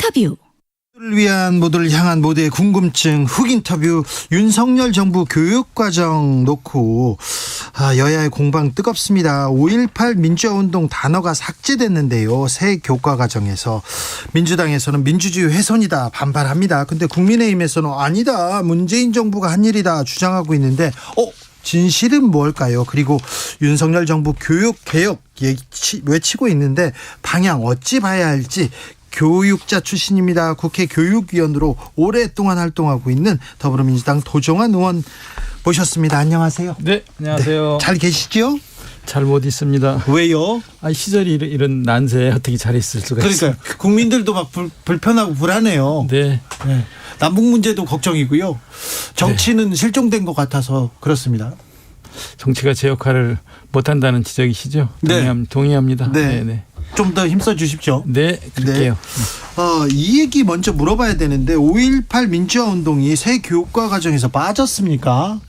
인터뷰. 모두를 위한, 모두를 향한 모두의 궁금증 훅 인터뷰. 윤석열 정부 교육과정 놓고 여야의 공방 뜨겁습니다. 5.18 민주화운동 단어가 삭제됐는데요. 새 교과과정에서 민주당에서는 민주주의 훼손이다 반발합니다. 근데 국민의힘에서는 아니다, 문재인 정부가 한 일이다 주장하고 있는데 진실은 뭘까요? 그리고 윤석열 정부 교육개혁 외치고 있는데 방향 어찌 봐야 할지 교육자 출신입니다. 국회 교육위원으로 오랫동안 활동하고 있는 더불어민주당 도종환 의원 모셨습니다. 안녕하세요. 네, 안녕하세요. 네, 잘 계시죠? 잘 못 있습니다. 왜요? 시절이 이런 난세에 어떻게 잘 있을 수가 있어요. 그러니까 국민들도 막 불편하고 불안해요. 네. 남북 문제도 걱정이고요. 정치는 실종된 것 같아서 그렇습니다. 정치가 제 역할을 못한다는 지적이시죠? 네. 동의합니다. 네. 좀 더 힘써 주십시오. 네, 그럴게요. 이 얘기 먼저 물어봐야 되는데 5.18 민주화 운동이 새 교과 과정에서 빠졌습니까?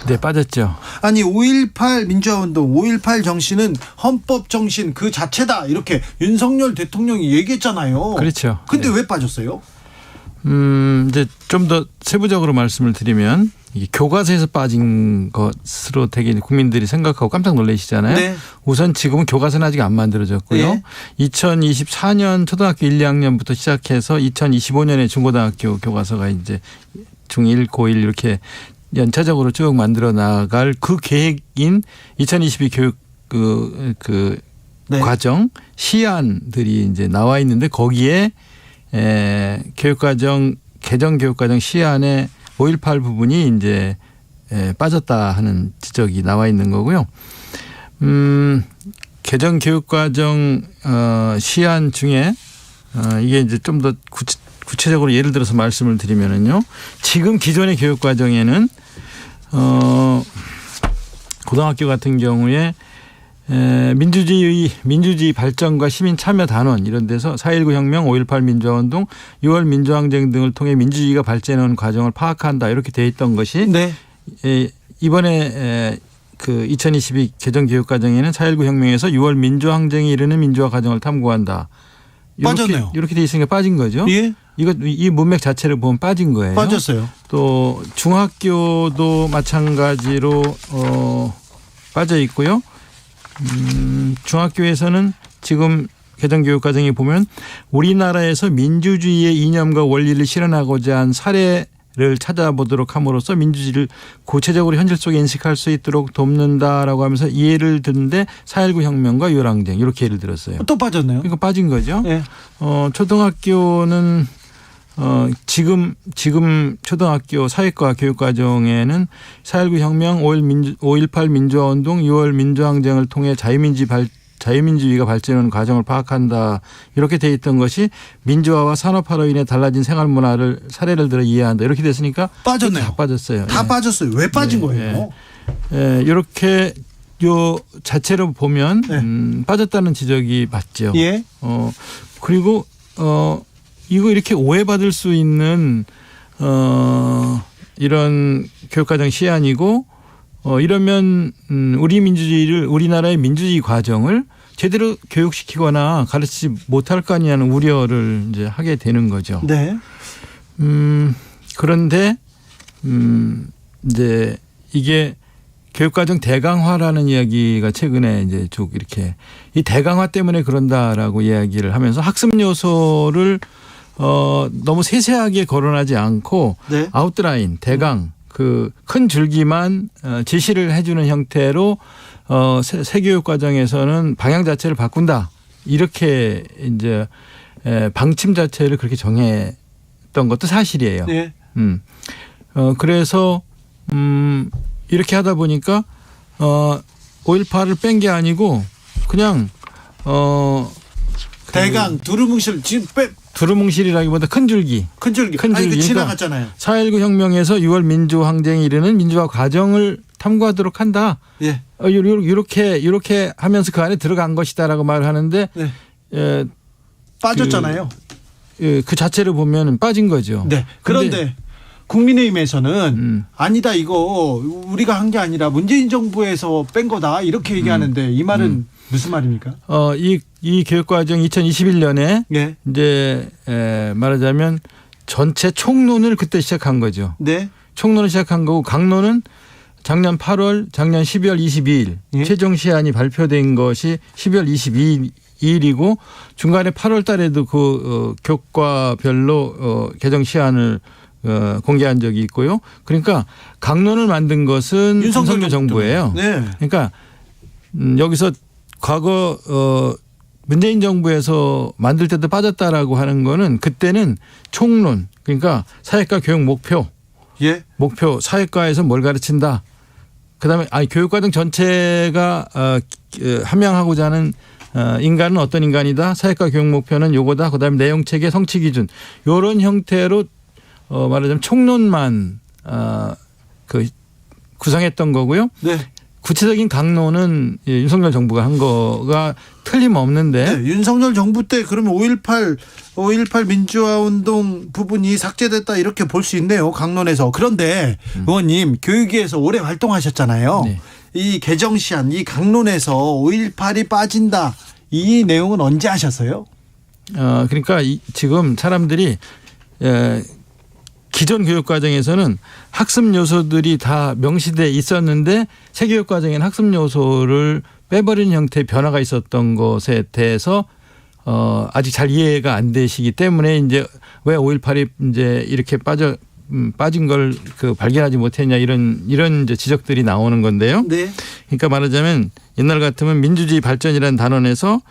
네, 빠졌죠. 아니 5.18 민주화 운동, 5.18 정신은 헌법 정신 그 자체다 이렇게 윤석열 대통령이 얘기했잖아요. 그렇죠. 근데 네. 왜 빠졌어요? 이제 좀 더 세부적으로 말씀을 드리면 이게 교과서에서 빠진 것으로 되게 국민들이 생각하고 깜짝 놀라시잖아요. 네. 우선 지금은 교과서는 아직 안 만들어졌고요. 네. 2024년 초등학교 1, 2학년부터 시작해서 2025년에 중고등학교 교과서가 이제 중1, 고1 이렇게 연차적으로 쭉 만들어 나갈 그 계획인 2022 교육 네. 과정 시안들이 이제 나와 있는데 거기에 교육과정 개정 교육과정 시안에 5.18 부분이 이제 빠졌다 하는 지적이 나와 있는 거고요. 개정 교육과정 시안 중에 이게 이제 좀 더 구체적으로 예를 들어서 말씀을 드리면은요. 지금 기존의 교육과정에는 고등학교 같은 경우에 민주주의 발전과 시민 참여 단원 이런 데서 4.19 혁명, 5.18 민주화운동, 6월 민주항쟁 등을 통해 민주주의가 발전하는 과정을 파악한다 이렇게 돼 있던 것이 네. 이번에 그 2022 개정 교육과정에는 4.19 혁명에서 6월 민주항쟁에 이르는 민주화 과정을 탐구한다. 빠졌네요. 이렇게 돼 있으니까 빠진 거죠. 예. 이 문맥 자체를 보면 빠진 거예요. 빠졌어요. 또 중학교도 마찬가지로 빠져 있고요. 중학교에서는 지금 개정 교육 과정에 보면 우리나라에서 민주주의의 이념과 원리를 실현하고자 한 사례를 찾아보도록 함으로써 민주주의를 구체적으로 현실 속에 인식할 수 있도록 돕는다라고 하면서 예를 드는데 4.19 혁명과 유월항쟁 이렇게 예를 들었어요. 또 빠졌네요. 그러니까 빠진 거죠. 네. 초등학교는 지금 초등학교 사회과 교육과정에는 4.19 혁명, 5.18 민주화운동, 6월 민주항쟁을 통해 자유민주주의가 발전하는 과정을 파악한다. 이렇게 돼 있던 것이 민주화와 산업화로 인해 달라진 생활문화를 사례를 들어 이해한다. 이렇게 됐으니까 빠졌네요. 다 빠졌어요. 다 빠졌어요. 왜 빠진 거예요? 이렇게 요 자체로 보면 빠졌다는 지적이 맞죠. 예. 그리고 이거 이렇게 오해받을 수 있는 이런 교육과정 시안이고 이러면 우리나라의 민주주의 과정을 제대로 교육시키거나 가르치지 못할 거 아니냐는 우려를 이제 하게 되는 거죠. 네. 그런데 이제 이게 교육과정 대강화라는 이야기가 최근에 이제 쭉 이렇게 이 대강화 때문에 그런다라고 이야기를 하면서 학습 요소를 너무 세세하게 거론하지 않고 네. 아웃라인 대강 그 큰 줄기만 제시를 해주는 형태로 새 교육 과정에서는 방향 자체를 바꾼다 이렇게 이제 방침 자체를 그렇게 정했던 것도 사실이에요. 네. 그래서 이렇게 하다 보니까 5.18을 뺀 게 아니고 그냥 대강 두루뭉실 지금 두루뭉실이라기보다 큰 줄기. 큰 줄기. 아니 그 지나갔잖아요. 4.19 혁명에서 6월 민주항쟁에 이르는 민주화 과정을 탐구하도록 한다. 예. 이렇게 하면서 그 안에 들어간 것이다라고 말을 하는데 네. 빠졌잖아요. 그 자체를 보면 빠진 거죠. 네. 그런데 국민의힘에서는 아니다 이거 우리가 한 게 아니라 문재인 정부에서 뺀 거다 이렇게 얘기하는데 이 말은 무슨 말입니까? 이 교육과정 2021년에 네. 이제 말하자면 전체 총론을 그때 시작한 거죠. 네. 총론을 시작한 거고 강론은 작년 8월, 작년 12월 22일 예? 최종 시한이 발표된 것이 12월 22일이고 중간에 8월 달에도 그 교과별로 개정 시한을 공개한 적이 있고요. 그러니까 강론을 만든 것은 윤석열 정부예요. 네. 그러니까 여기서 과거 문재인 정부에서 만들 때도 빠졌다라고 하는 거는 그때는 총론 그러니까 사회과 교육 목표 예. 사회과에서 뭘 가르친다. 그다음에 교육과정 전체가 함양하고자 하는 인간은 어떤 인간이다. 사회과 교육 목표는 요거다. 그다음에 내용 체계 성취 기준 이런 형태로 말하자면 총론만 구성했던 거고요. 네. 구체적인 강론은 윤석열 정부가 한 거가 틀림없는데. 네. 윤석열 정부 때 그러면 5.18 민주화운동 부분이 삭제됐다 이렇게 볼 수 있네요. 강론에서. 그런데 의원님 교육위에서 오래 활동하셨잖아요. 네. 이 개정 시한 이 강론에서 5.18이 빠진다. 이 내용은 언제 하셨어요? 그러니까 지금 사람들이 기존 교육과정에서는 학습 요소들이 다 명시돼 있었는데 새 교육과정에는 학습 요소를 빼버리는 형태의 변화가 있었던 것에 대해서 아직 잘 이해가 안 되시기 때문에 이제 왜 5.18이 이제 이렇게 빠진 걸 발견하지 못했냐 이런 이제 지적들이 나오는 건데요. 네. 그러니까 말하자면 옛날 같으면 민주주의 발전이라는 단원에서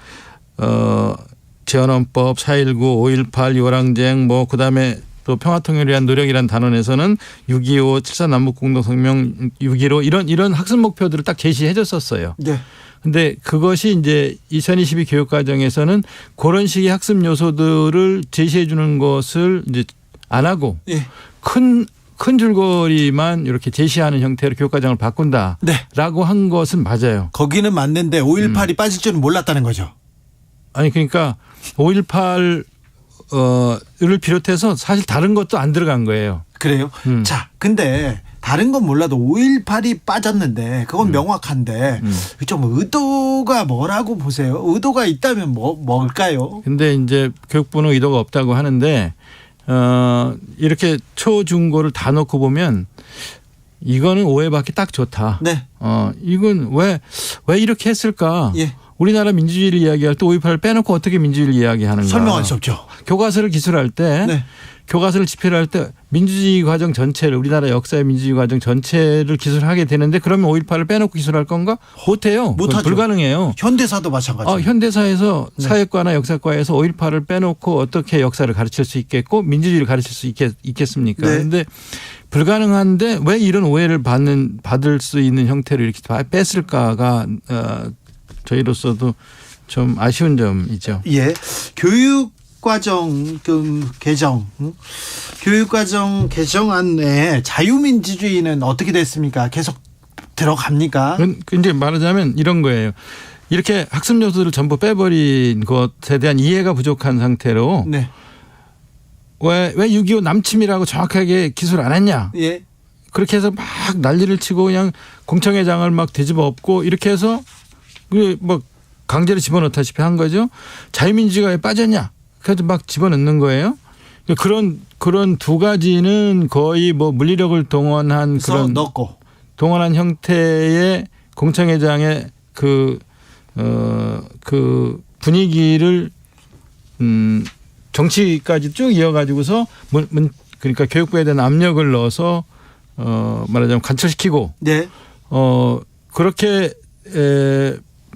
재헌헌법, 4.19, 5.18, 요랑쟁 그다음에 또 평화통일을 위한 노력이라는 단원에서는 6.25, 7.4 남북공동성명, 6.15 이런 학습 목표들을 딱 제시해 줬었어요. 네. 근데 그것이 이제 2022 교육과정에서는 그런 식의 학습 요소들을 제시해 주는 것을 이제 안 하고 예. 큰 줄거리만 이렇게 제시하는 형태로 교육과정을 바꾼다라고 네. 한 것은 맞아요. 거기는 맞는데 5.18이 빠질 줄은 몰랐다는 거죠. 아니 그러니까 5.18을 비롯해서 사실 다른 것도 안 들어간 거예요. 그래요? 자, 근데 다른 건 몰라도 5.18이 빠졌는데 그건 명확한데 좀 의도가 뭐라고 보세요? 의도가 있다면 뭘까요? 근데 이제 교육부는 의도가 없다고 하는데 이렇게 초중고를 다 놓고 보면 이거는 오해받기 딱 좋다. 네. 이건 왜 이렇게 했을까? 예. 우리나라 민주주의를 이야기할 때 5.18을 빼놓고 어떻게 민주주의를 이야기하는가? 설명할 수 없죠. 교과서를 기술할 때 네. 교과서를 집필을 할 때 민주주의 과정 전체를 우리나라 역사의 민주주의 과정 전체를 기술하게 되는데 그러면 5.18을 빼놓고 기술할 건가? 못해요. 못하죠. 불가능해요. 현대사도 마찬가지예요. 현대사에서 네. 사회과나 역사과에서 5.18을 빼놓고 어떻게 역사를 가르칠 수 있겠고 민주주의를 가르칠 수 있겠습니까? 네. 그런데 불가능한데 왜 이런 오해를 받을 수 있는 형태로 이렇게 뺐을까가 저희로서도 좀 아쉬운 점이죠. 예. 교육과정 개정, 교육과정 개정안에 자유민주주의는 어떻게 됐습니까? 계속 들어갑니까? 이제 말하자면 이런 거예요. 이렇게 학습 요소를 전부 빼버린 것에 대한 이해가 부족한 상태로 네. 왜 6.25 남침이라고 정확하게 기술 안 했냐? 예. 그렇게 해서 막 난리를 치고 그냥 공청회장을 막 뒤집어 엎고 이렇게 해서 뭐 강제로 집어넣다시피 한 거죠. 자유민주주의가 왜 빠졌냐? 그래서 막 집어넣는 거예요. 그런 두 가지는 거의 뭐 물리력을 동원한 그런 넣고 동원한 형태의 공청회장의 그 분위기를 정치까지 쭉 이어가지고서 그러니까 교육부에 대한 압력을 넣어서 말하자면 관철시키고 네. 그렇게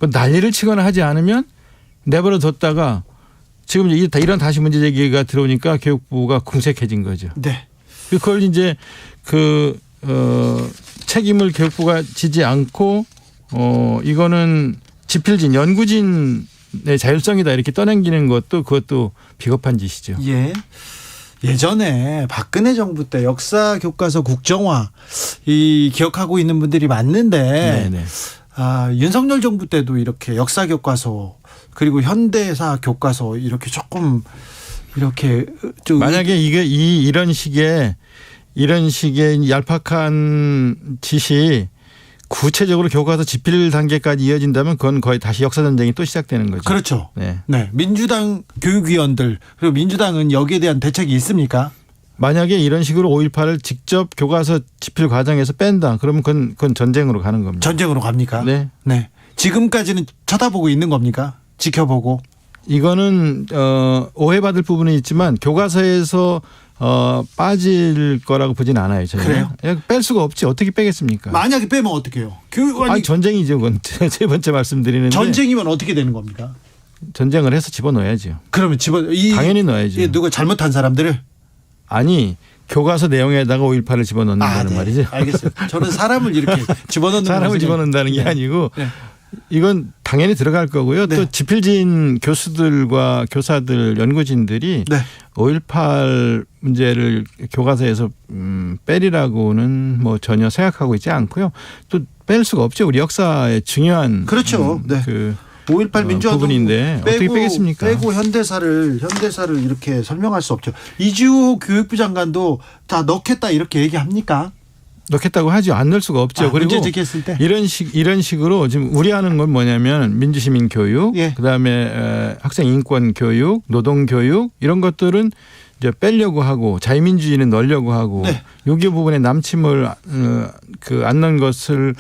뭐 난리를 치거나 하지 않으면 내버려 뒀다가 지금 이런 다시 문제 제기가 들어오니까 교육부가 궁색해진 거죠. 네. 그걸 이제 책임을 교육부가 지지 않고 이거는 집필진 연구진의 자율성이다 이렇게 떠넘기는 그것도 비겁한 짓이죠. 예. 예전에 박근혜 정부 때 역사 교과서 국정화 기억하고 있는 분들이 많는데 네네. 윤석열 정부 때도 이렇게 역사 교과서 그리고 현대사 교과서 이렇게 조금 이렇게 좀 만약에 이런 식의 얄팍한 짓이 구체적으로 교과서 집필 단계까지 이어진다면 그건 거의 다시 역사 전쟁이 또 시작되는 거죠. 그렇죠. 네. 네. 민주당 교육위원들 그리고 민주당은 여기에 대한 대책이 있습니까? 만약에 이런 식으로 5.18을 직접 교과서 집필 과정에서 뺀다. 그러면 그건 전쟁으로 가는 겁니다. 전쟁으로 갑니까? 네. 네. 지금까지는 쳐다보고 있는 겁니까? 지켜보고. 이거는 오해받을 부분은 있지만 교과서에서 빠질 거라고 보진 않아요. 저희는. 그래요? 뺄 수가 없지. 어떻게 빼겠습니까? 만약에 빼면 어떡해요? 아니 전쟁이죠. 그건 세 번째 말씀드리는데. 전쟁이면 어떻게 되는 겁니까? 전쟁을 해서 집어넣어야죠. 그러면 당연히 넣어야죠. 누가 잘못한 사람들을? 아니 교과서 내용에다가 5.18을 집어넣는다는 네. 말이죠. 알겠어요. 저는 사람을 이렇게 집어넣는 사람을 집어넣는다는 게 아니고 네. 이건 당연히 들어갈 거고요. 네. 또 집필진 교수들과 교사들 연구진들이 네. 5.18 문제를 교과서에서 빼리라고는 뭐 전혀 생각하고 있지 않고요. 또 뺄 수가 없죠. 우리 역사의 중요한 그렇죠. 네. 5.18 민주화운동 부분인데 어떻게 빼겠습니까? 빼고 현대사를 이렇게 설명할 수 없죠. 이주호 교육부 장관도 다 넣겠다 이렇게 얘기합니까? 넣겠다고 하죠. 안 넣을 수가 없죠. 그리고 문제 제기했을 때 이런 식으로 지금 우려하는 건 뭐냐면 민주시민 교육, 예. 그다음에 학생 인권 교육, 노동 교육 이런 것들은 이제 빼려고 하고 자유민주주의는 넣으려고 하고 네. 요기 부분에 남침을 안 넣은 것을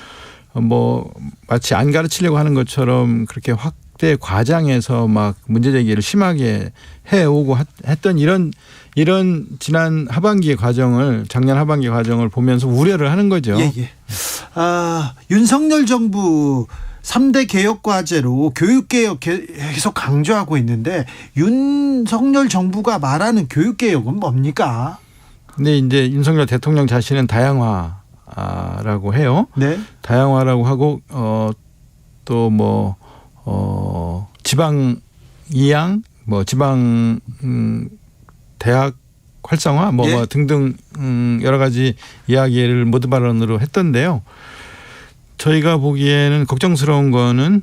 뭐 마치 안 가르치려고 하는 것처럼 그렇게 확대 과장해서 막 문제 제기를 심하게 해오고 했던 이런 지난 하반기의 과정을 작년 하반기 과정을 보면서 우려를 하는 거죠. 예. 윤석열 정부 3대 개혁 과제로 교육개혁 계속 강조하고 있는데 윤석열 정부가 말하는 교육개혁은 뭡니까? 근데 이제 윤석열 대통령 자신은 다양화라고 해요. 네. 다양화라고 하고 또 뭐 지방 이양 뭐 지방 대학 활성화 뭐 등등 여러 가지 이야기를 모두 발언으로 했던데요. 저희가 보기에는 걱정스러운 거는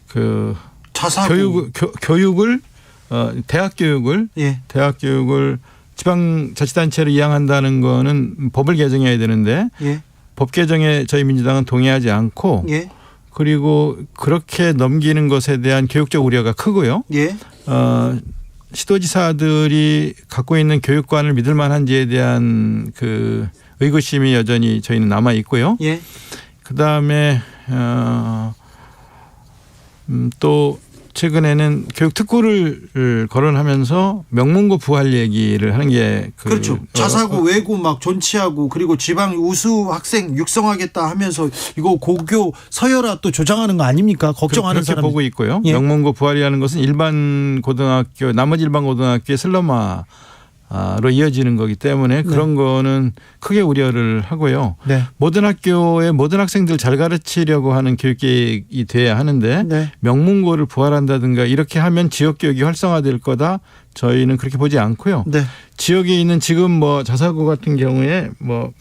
그 자사고 교육을 대학 교육을 지방자치단체로 이양한다는 거는 법을 개정해야 되는데 법 개정에 저희 민주당은 동의하지 않고 그리고 그렇게 넘기는 것에 대한 교육적 우려가 크고요. 시도지사들이 갖고 있는 교육관을 믿을 만한지에 대한 그 의구심이 여전히 저희는 남아 있고요. 그다음에 또 최근에는 교육 특구를 거론하면서 명문고 부활 얘기를 하는 게 그렇죠. 자사고 외고 막 존치하고 그리고 지방 우수 학생 육성하겠다 하면서 이거 고교 서열화 또 조장하는 거 아닙니까? 걱정하는 그렇게 사람 보고 있고요. 명문고 부활이라는 것은 일반 고등학교 나머지 일반 고등학교의 슬럼화 로 이어지는 거기 때문에 그런 거는 크게 우려를 하고요. 모든 학교의 모든 학생들 잘 가르치려고 하는 교육계획이 돼야 하는데 명문고를 부활한다든가 이렇게 하면 지역교육이 활성화될 거다. 저희는 그렇게 보지 않고요. 지역에 있는 지금 뭐 자사고 같은 경우에 뭐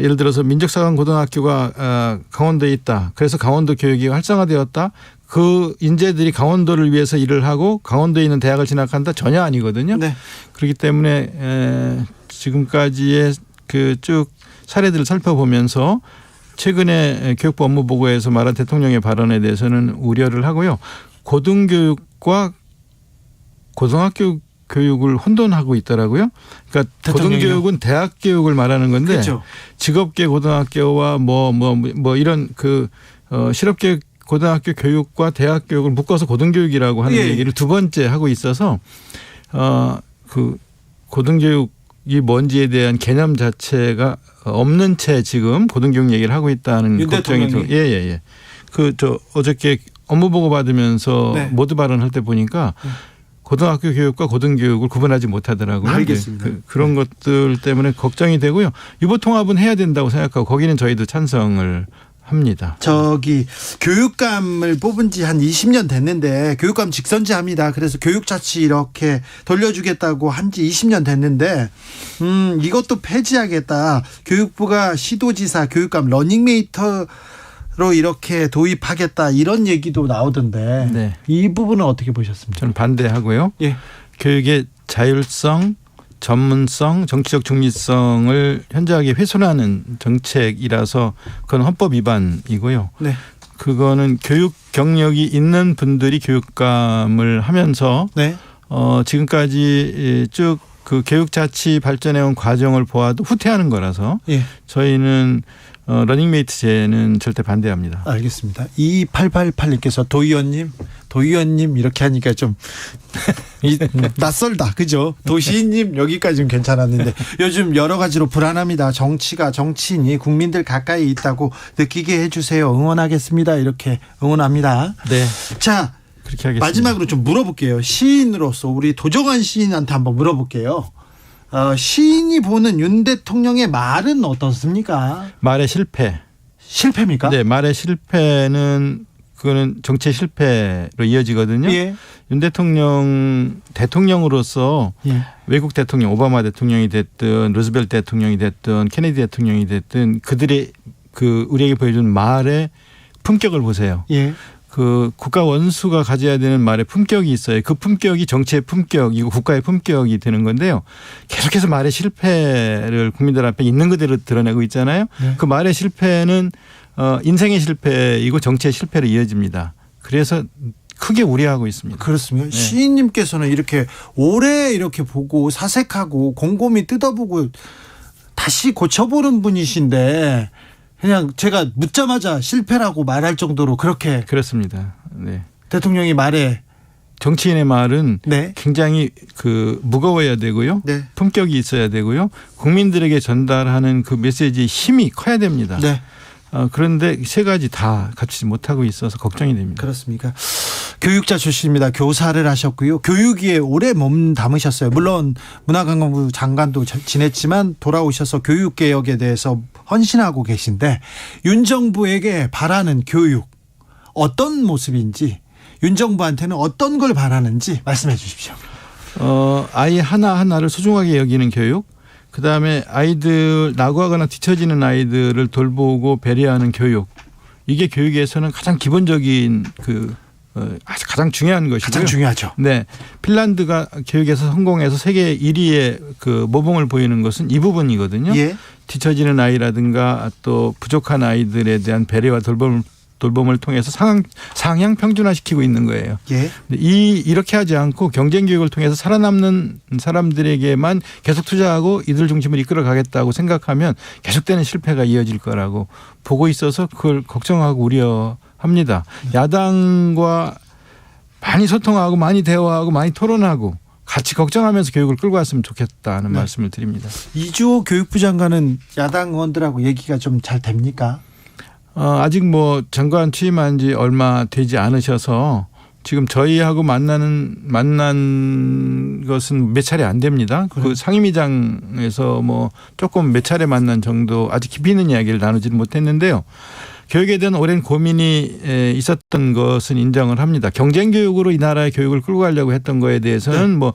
예를 들어서 민족사관고등학교가 강원도에 있다. 그래서 강원도 교육이 활성화되었다. 그 인재들이 강원도를 위해서 일을 하고 강원도에 있는 대학을 진학한다 전혀 아니거든요. 그렇기 때문에 지금까지의 그 쭉 사례들을 살펴보면서 최근에 교육부 업무보고에서 말한 대통령의 발언에 대해서는 우려를 하고요. 고등교육과 고등학교 교육을 혼돈하고 있더라고요. 그러니까 고등교육은 대학 교육을 말하는 건데 그렇죠. 직업계 고등학교와 뭐 이런 그 실업계 고등학교 교육과 대학 교육을 묶어서 고등교육이라고 하는 얘기를 두 번째 하고 있어서 그 고등교육이 뭔지에 대한 개념 자체가 없는 채 지금 고등교육 얘기를 하고 있다는 걱정이 들어요. 저 어저께 업무 보고 받으면서 모두 발언할 때 보니까 고등학교 교육과 고등교육을 구분하지 못하더라고요. 알겠습니다. 그런 것들 때문에 걱정이 되고요. 유보통합은 해야 된다고 생각하고 거기는 저희도 찬성을 합니다. 교육감을 뽑은 지 한 20년 됐는데 교육감 직선제합니다. 그래서 교육자치 이렇게 돌려주겠다고 한 지 20년 됐는데 이것도 폐지하겠다. 교육부가 시도지사 교육감 러닝메이터로 이렇게 도입하겠다 이런 얘기도 나오던데 이 부분은 어떻게 보셨습니까? 저는 반대하고요. 교육의 자율성, 전문성, 정치적 중립성을 현저하게 훼손하는 정책이라서 그건 헌법 위반이고요. 네. 그거는 교육 경력이 있는 분들이 교육감을 하면서 네. 지금까지 쭉 그 교육 자치 발전해온 과정을 보아도 후퇴하는 거라서 예. 저희는 러닝메이트제는 절대 반대합니다. 알겠습니다. 2888님께서 도의원님 이렇게 하니까 좀 낯설다. 그죠? 도시인님 여기까지는 괜찮았는데 요즘 여러 가지로 불안합니다. 정치인이 국민들 가까이 있다고 느끼게 해주세요. 응원하겠습니다. 이렇게 응원합니다. 네. 자, 그렇게 하겠습니다. 마지막으로 좀 물어볼게요. 시인으로서 우리 도정환 시인한테 한번 물어볼게요. 시인이 보는 윤 대통령의 말은 어떻습니까? 말의 실패. 실패입니까? 네, 말의 실패는 그거는 정치의 실패로 이어지거든요. 예. 윤 대통령으로서 예. 외국 대통령, 오바마 대통령이 됐든 루즈벨트 대통령이 됐든 케네디 대통령이 됐든 그들의 그 우리에게 보여준 말의 품격을 보세요. 예. 그 국가 원수가 가져야 되는 말의 품격이 있어요. 그 품격이 정치의 품격이고 국가의 품격이 되는 건데요. 계속해서 말의 실패를 국민들 앞에 있는 그대로 드러내고 있잖아요. 네. 그 말의 실패는 인생의 실패이고 정치의 실패로 이어집니다. 그래서 크게 우려하고 있습니다. 그렇습니다. 네. 시인님께서는 이렇게 오래 이렇게 보고 사색하고 곰곰이 뜯어보고 다시 고쳐보는 분이신데 그냥 제가 묻자마자 실패라고 말할 정도로 그렇게 그렇습니다. 네. 대통령이 말에 정치인의 말은 네. 굉장히 그 무거워야 되고요. 네. 품격이 있어야 되고요. 국민들에게 전달하는 그 메시지의 힘이 커야 됩니다. 네. 그런데 세 가지 다 갖추지 못하고 있어서 걱정이 됩니다. 그렇습니까? 교육자 출신입니다. 교사를 하셨고요. 교육위에 오래 몸담으셨어요. 물론 문화관광부 장관도 지냈지만 돌아오셔서 교육개혁에 대해서 헌신하고 계신데 윤 정부에게 바라는 교육 어떤 모습인지 윤 정부한테는 어떤 걸 바라는지 말씀해 주십시오. 아이 하나하나를 소중하게 여기는 교육. 그다음에 아이들 낙오하거나 뒤처지는 아이들을 돌보고 배려하는 교육. 이게 교육에서는 가장 기본적인 가장 중요한 것이고요. 가장 중요하죠. 네. 핀란드가 교육에서 성공해서 세계 1위의 그 모범을 보이는 것은 이 부분이거든요. 예. 뒤처지는 아이라든가 또 부족한 아이들에 대한 배려와 돌봄을 통해서 상향 평준화시키고 있는 거예요. 예. 이렇게 하지 않고 경쟁 교육을 통해서 살아남는 사람들에게만 계속 투자하고 이들 중심으로 이끌어 가겠다고 생각하면 계속되는 실패가 이어질 거라고 보고 있어서 그걸 걱정하고 우려합니다. 야당과 많이 소통하고 많이 대화하고 많이 토론하고 같이 걱정하면서 교육을 끌고 왔으면 좋겠다는 네. 말씀을 드립니다. 이주호 교육부 장관은 야당 의원들하고 얘기가 좀 잘 됩니까? 아직 뭐 장관 취임한 지 얼마 되지 않으셔서 지금 저희하고 만난 것은 몇 차례 안 됩니다. 그래요? 그 상임위장에서 뭐 조금 몇 차례 만난 정도 아직 깊이 있는 이야기를 나누지는 못했는데요. 교육에 대한 오랜 고민이 있었던 것은 인정을 합니다. 경쟁 교육으로 이 나라의 교육을 끌고 가려고 했던 거에 대해서는 네. 뭐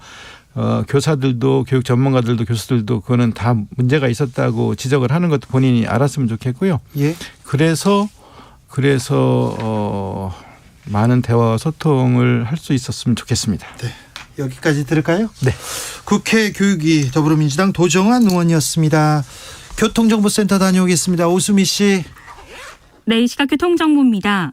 교사들도 교육 전문가들도 교수들도 그거는 다 문제가 있었다고 지적을 하는 것도 본인이 알았으면 좋겠고요. 예. 그래서 많은 대화와 소통을 할 수 있었으면 좋겠습니다. 네. 여기까지 들을까요? 네. 국회 교육위 더불어민주당 도정환 의원이었습니다. 교통정보센터 다녀오겠습니다. 오수미 씨. 네, 시각 교통정보입니다.